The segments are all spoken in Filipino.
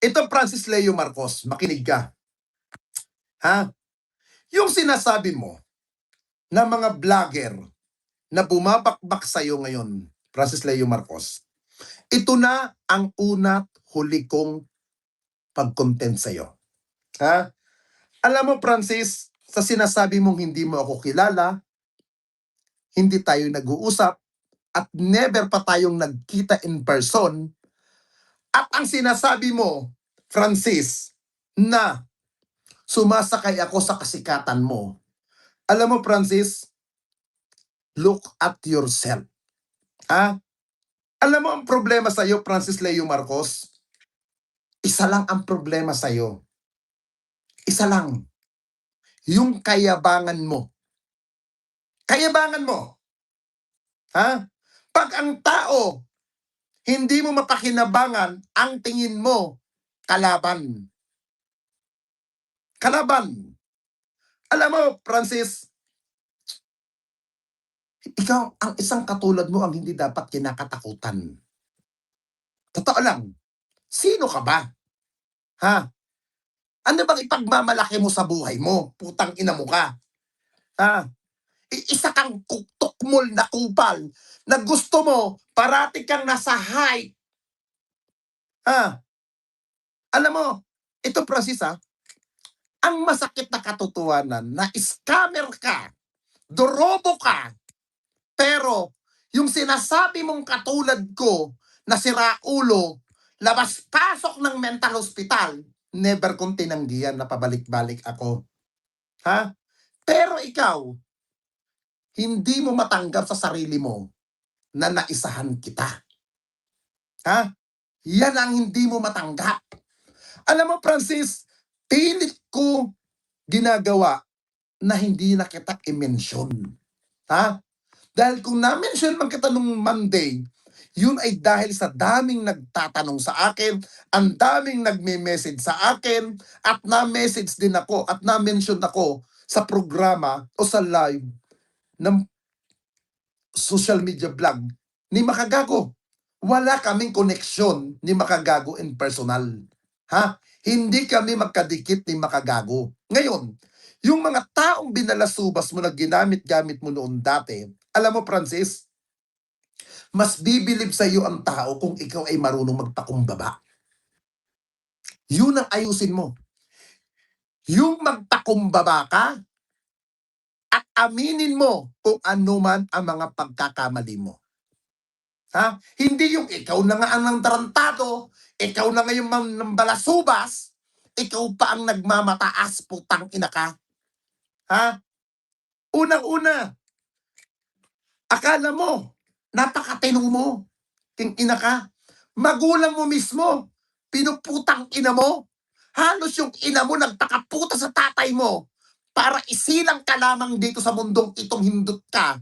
Ito, Francis Leo Marcos, makinig ka. Ha? Yung sinasabi mo na mga vlogger na bumabakbak sa'yo ngayon, Francis Leo Marcos, ito na ang una't huli kong pag-content sa'yo. Ha? Alam mo, Francis, sa sinasabi mong hindi mo ako kilala, hindi tayo nag-uusap, at never pa tayong nagkita in person, at ang sinasabi mo, Francis, na sumasakay ako sa kasikatan mo. Alam mo, Francis, look at yourself. Ha? Alam mo ang problema sa'yo, Francis Leo Marcos? Isa lang ang problema sa'yo. Isa lang. Yung kayabangan mo. Kayabangan mo. Ha? Pag ang tao hindi mo mapakinabangan, ang tingin mo, kalaban. Kalaban. Alam mo, Francis, ikaw, ang isang katulad mo ang hindi dapat kinakatakutan. Totoo lang. Sino ka ba? Ha? Ano bang ipagmamalaki mo sa buhay mo? Putang ina mo ka. Ha? Isa kang tukmol na kupal na gusto mo parati kang nasa high. Ha? Alam mo, ito, Francis, ha? Ang masakit na katotohanan na scammer ka, dorobo ka, pero yung sinasabi mong katulad ko na si Raulo, labas-pasok ng mental hospital, never kong tinanggihan na pabalik-balik ako. Ha? Pero ikaw, hindi mo matanggap sa sarili mo na naisahan kita. Ha? Yan ang hindi mo matanggap. Alam mo, Francis, pilit ko ginagawa na hindi na kita i-mention. Ha? Dahil kung na-mention man kita nung Monday, yun ay dahil sa daming nagtatanong sa akin, ang daming nagme-message sa akin, at na-message din ako at na-mention ako sa programa o sa live ng social media vlog ni Makagago. Wala kaming koneksyon ni Makagago in personal. Ha? Hindi kami magkadikit ni Makagago. Ngayon, yung mga taong binalasubas mo na ginamit-gamit mo noon dati, alam mo, Francis, mas bibilib sa iyo ang tao kung ikaw ay marunong magpakumbaba. Yun ang ayusin mo. Yung magpakumbaba ka at aminin mo kung ano man ang mga pagkakamali mo. Ha? Hindi yung ikaw na nga ang tarantado, ikaw na nga yung balasubas, ikaw pa ang nagmamataas, putang ina ka. Ha? Unang-una, akala mo, napakatino mo, king ina ka. Magulang mo mismo, pinuputang ina mo. Halos yung ina mo nagpakaputa sa tatay mo para isilang ka lamang dito sa mundong itong hindot ka.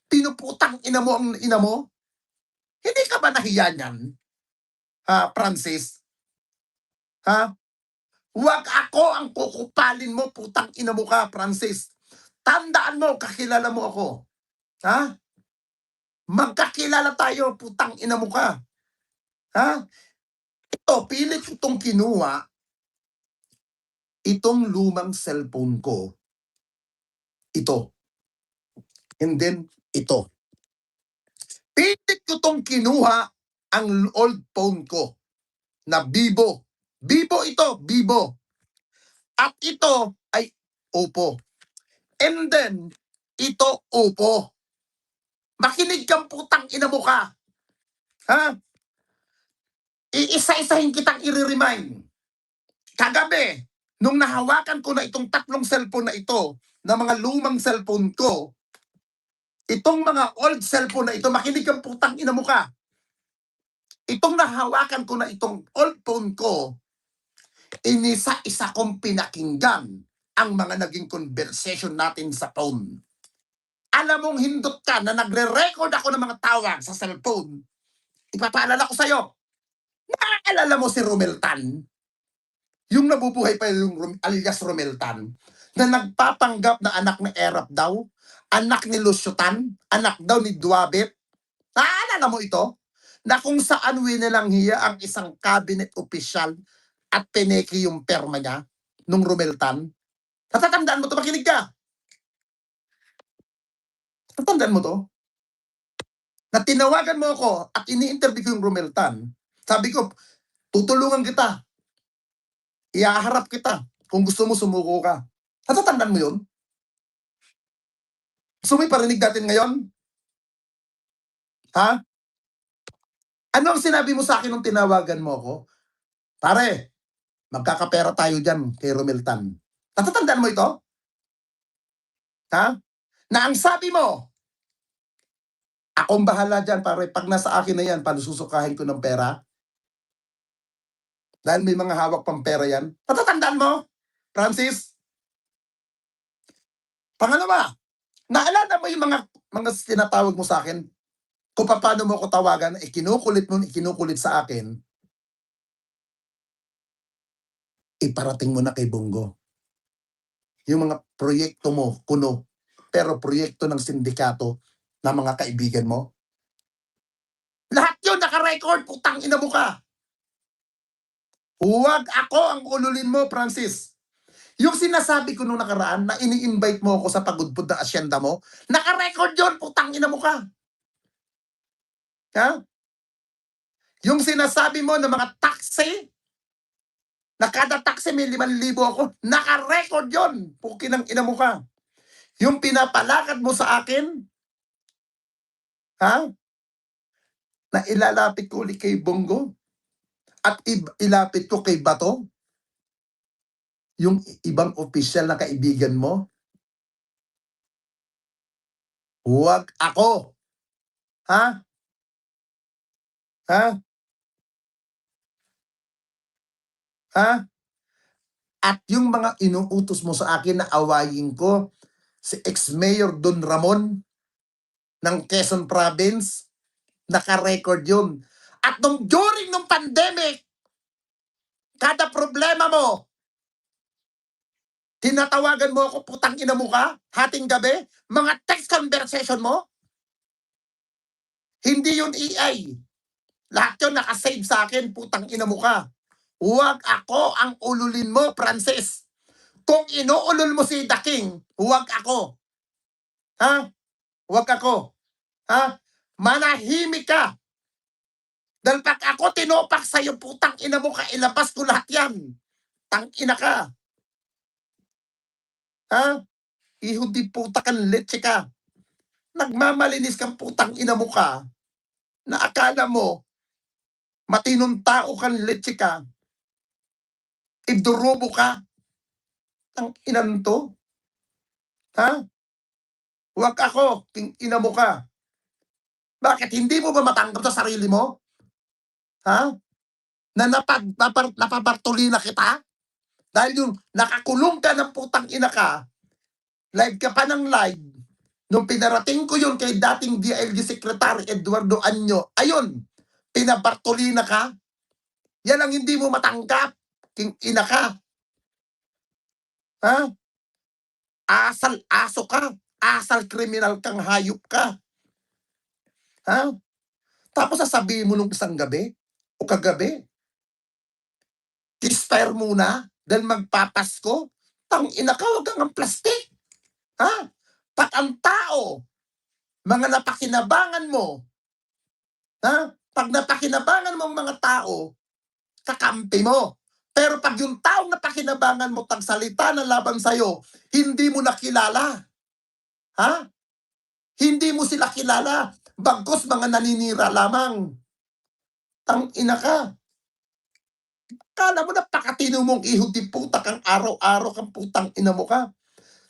Pinuputang ina mo ang ina mo. Hindi ka ba nahiya niyan? Ha, Francis? Ha? Huwag ako ang kukupalin mo, putang ina mo ka, Francis. Tandaan mo, kakilala mo ako. Ha? Magkakilala tayo, putang ina mo ka. Ha? Ito, pilit itong kinuha, itong lumang cellphone ko. Ito. And then, ito. Pilit ko itong kinuha ang old phone ko na Vivo. Vivo ito, Vivo. At ito ay Oppo. And then, ito Oppo. Makinig kang putang ina mo ka. Ha? Iisa-isahin kitang i-remind. Kagabi, nung nahawakan ko na itong tatlong cellphone na ito, na mga lumang cellphone ko, itong mga old cellphone na ito, makinig kang putang ina mo ka. Itong nahawakan ko na itong old phone ko, inisa-isa kong pinakinggan ang mga naging conversation natin sa phone. Alam mong hindot ka na nagre-record ako ng mga tawag sa cellphone. Ipapaalala ko sa'yo. Naaalala mo si Romeltan? Yung nabubuhay pa yung alias Romeltan, na nagpapanggap na anak ni Erap daw, anak ni Lusyutan, anak daw ni Duabet. Naaalala mo ito? Na kung saan winilang hiya ang isang cabinet official at pineki yung perma niya nung Romeltan? Natatandaan mo 'to, makinig ka. Natatandaan mo 'to? Na tinawagan mo ako at ini-interview ko yung Romeltan. Sabi ko, tutulungan kita, ihaharap kita, kung gusto mo sumuko ka. Natatandaan mo yun? Gusto mo iparinig natin ngayon? Ha? Ano ang sinabi mo sa akin nung tinawagan mo ako? Pare, magkakapera tayo dyan kay Romeltan. Natatandaan mo ito? Ha? Na ang sabi mo, akong bahala dyan, pare. Pag nasa akin na yan, panususukahin ko ng pera. Dahil may mga hawak pang pera yan. Natatandaan mo, Francis? Pangalawa, naalala mo yung mga tinatawag mo sa akin? Kung paano mo ko tawagan, ikinukulit mo, ikinukulit sa akin, iparating mo na kay Bongo. Yung mga proyekto mo, kuno, pero proyekto ng sindikato na mga kaibigan mo. Lahat yun naka-record, putang ina mo ka. Huwag ako ang ululin mo, Francis. Yung sinasabi ko nung nakaraan na ini-invite mo ako sa pagudpod ng asyenda mo, naka-record yun, putang ina mo ka. Ha? Yung sinasabi mo ng mga taxi, na kada taxi may 5,000 ako, naka-record yun, pukin ng ina mo ka. Yung pinapalakad mo sa akin, ha? Na ilalapit ko ulit kay Bongo at ilapit ko kay Bato, yung ibang opisyal na kaibigan mo. Huwag ako. Ha? Ha? Ha? At yung mga inuutos mo sa akin na awayin ko, si ex-mayor Don Ramon ng Quezon Province, naka-record yun. At during nung pandemic, kada problema mo, tinatawagan mo ako, putang ina mo ka, hating gabi, mga text conversation mo, hindi yun AI. Lahat yun nakasave sa akin, putang ina mo ka. Huwag ako ang ululin mo, Francis. Kung inuulol mo si The King, huwag ako. Ha? Huwag ako. Ha? Manahimik ka. Dahil pag ako tinopak sa'yo, putang ina mo ka, ilabas ko lahat yan. Tang ina ka. Ha? Ihudi puta kan leche ka. Nagmamalinis kang putang ina mo ka, na akala mo, matinong tao kan leche ka, idurobo ka. Tang inan to. Ha? Huwag ako, king ina mo ka. Bakit? Hindi mo ba matanggap sa sarili mo? Ha? Na napabartolina kita? Dahil yung nakakulong ka ng putang ina ka, live ka pa ng live, nung pinarating ko yun kay dating DILG Secretary Eduardo Anyo, ayun, pinabartolina ka? Yan ang hindi mo matanggap, king ina ka. Ha? Asal aso ka, asal kriminal kang hayop ka. Ha? Tapos sasabihin mo nung isang gabi o kagabi, expire muna dahil magpapasko. Tang ina ka, wag kang ang plastic. Ha? Pag ang tao, mga napakinabangan mo, ha? Pag napakinabangan mo ang mga tao, kakampi mo. Pero pag yung taong napakinabangan mo tagsalita na laban sa'yo, hindi mo nakilala. Ha? Hindi mo sila kilala. Bagkus mga naninira lamang. Tang ina ka. Kala mo napakatino mong ihudi puta kang araw-araw kang putang ina mo ka.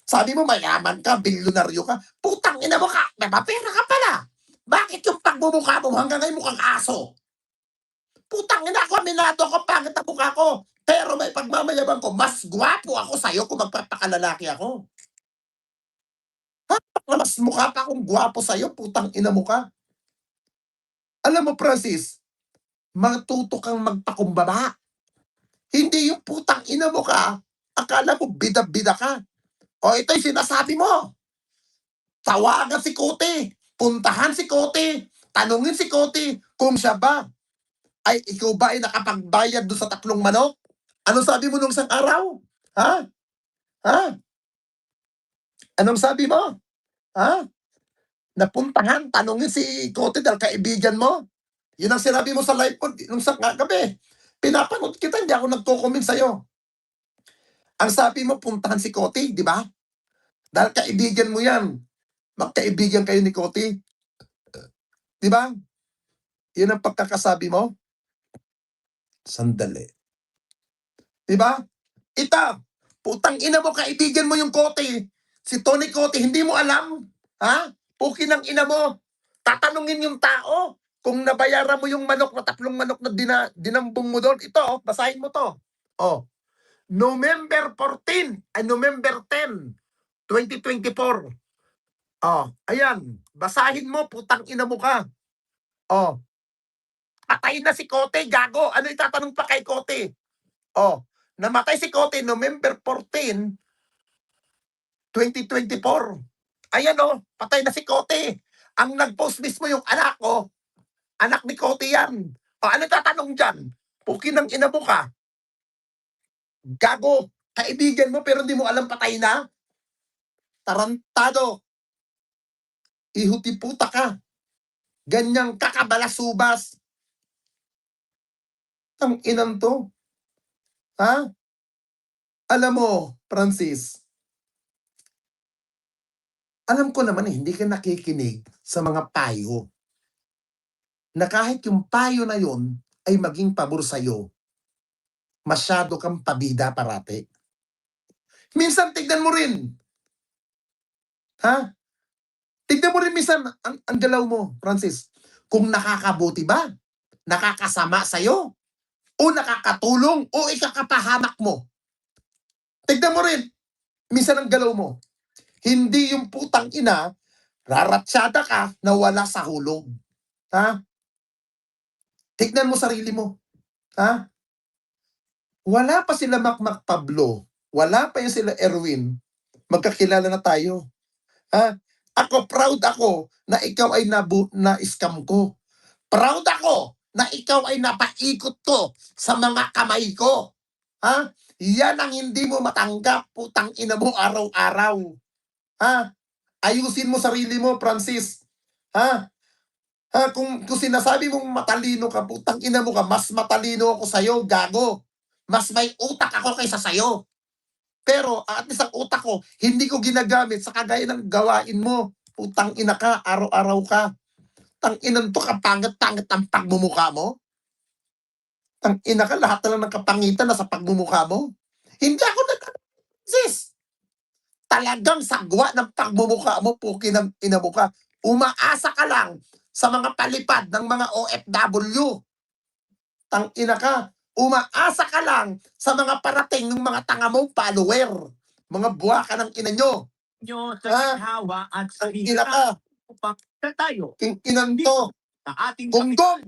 Sabi mo mayaman ka, bilyonaryo ka. Putang ina mo ka, napapera ka pala. Bakit yung pagmumukha mo hanggang ngayon mukhang aso? Putang ina ko, aminado ako, pangit ang mukha ko. Pero may pagmamayabang ko, mas gwapo ako sa'yo kung magpapakalalaki ako. Na mas mukha pa akong gwapo sa'yo, putang ina mo ka. Alam mo, Francis, matuto kang magpakumbaba. Hindi yung putang ina mo ka, akala mo bida-bida ka. O ito yung sinasabi mo. Tawagan si Kote, puntahan si Kote, tanungin si Kote kung siya ba ay ikaw ba ay nakapagbayad doon sa 3 manok? Anong sabi mo nung isang araw? Ha? Ha? Anong sabi mo? Ha? Napuntahan, tanungin si Kote dahil kaibigan mo. Yun ang sinabi mo sa live ko nung sa gabi. Pinapanood kita, hindi ako nagko-comment sa'yo. Ang sabi mo, puntahan si Kote, di ba? Dahil kaibigan mo yan. Magkaibigan kayo ni Kote. Di ba? Yun ang pagkakasabi mo. Sandali. Di ba? Ita, putang ina mo, kaibigan mo yung Kote. Si Tony Kote, hindi mo alam. Ha? Pukin ng ina mo. Tatanungin yung tao kung nabayaran mo yung manok na 3 manok na dinambong mo doon. Ito, oh, basahin mo to. Oh, November 14, ay November 10, 2024. Oh, ayan. Basahin mo, putang ina mo ka. Oh, patay na si Kote, gago. Ano itatanong pa kay Kote? Oh, namatay si Kote November 14, 2024. Ayan oh, patay na si Kote. Ang nag-post mismo yung anak ko. Anak ni Kote yan. O, ano tatanong dyan? Pukin ng ina mo ka. Gago. Kaibigan mo pero hindi mo alam patay na? Tarantado. Ihuti puta ka. Ganyang kakabalasubas. Ang inang to. Ha? Alam mo, Francis, alam ko naman hindi ka nakikinig sa mga payo. Na kahit yung payo na yon ay maging pabor sa'yo, masyado kang pabida parati. Minsan tignan mo rin. Ha? Tignan mo rin minsan ang galaw mo, Francis. Kung nakakabuti ba? Nakakasama sa'yo? O nakakatulong? O ikakapahamak mo? Tignan mo rin. Minsan ang galaw mo. Hindi yung putang ina, raratsyada ka na wala sa hulog. Ha? Tignan mo sarili mo. Ha? Wala pa sila Makmak Pablo. Wala pa yung sila Erwin. Magkakilala na tayo. Ha? Ako, proud ako na ikaw ay na-scam ko. Proud ako na ikaw ay napaikot ko sa mga kamay ko. Ha? Yan ang hindi mo matanggap, putang ina mo araw-araw. Ha? Ayusin mo sarili mo, Francis. Ha? Ha? Kung sinasabi mong matalino ka, putang ina mo ka, mas matalino ako sa'yo, gago. Mas may utak ako kaysa sa'yo. Pero at least ang utak ko, hindi ko ginagamit sa kagaya ng gawain mo. Putang ina ka, araw-araw ka. Tang inan to, kapangit-pangit ang pagmumukha mo. Tang ina ka, lahat na lang ng kapangitan nasa pagmumukha mo. Hindi ako nag-sis. Talagang sagwa ng pagmumukha mo, puki ng ina mo ka. Umaasa ka lang sa mga palipad ng mga OFW. Tang ina ka, umaasa ka lang sa mga parating ng mga tanga mong follower. Mga buwa ka ng ina nyo. Sa ginhawa at sa Ina ka, upang tayo king inan to. sa ating Gunggong.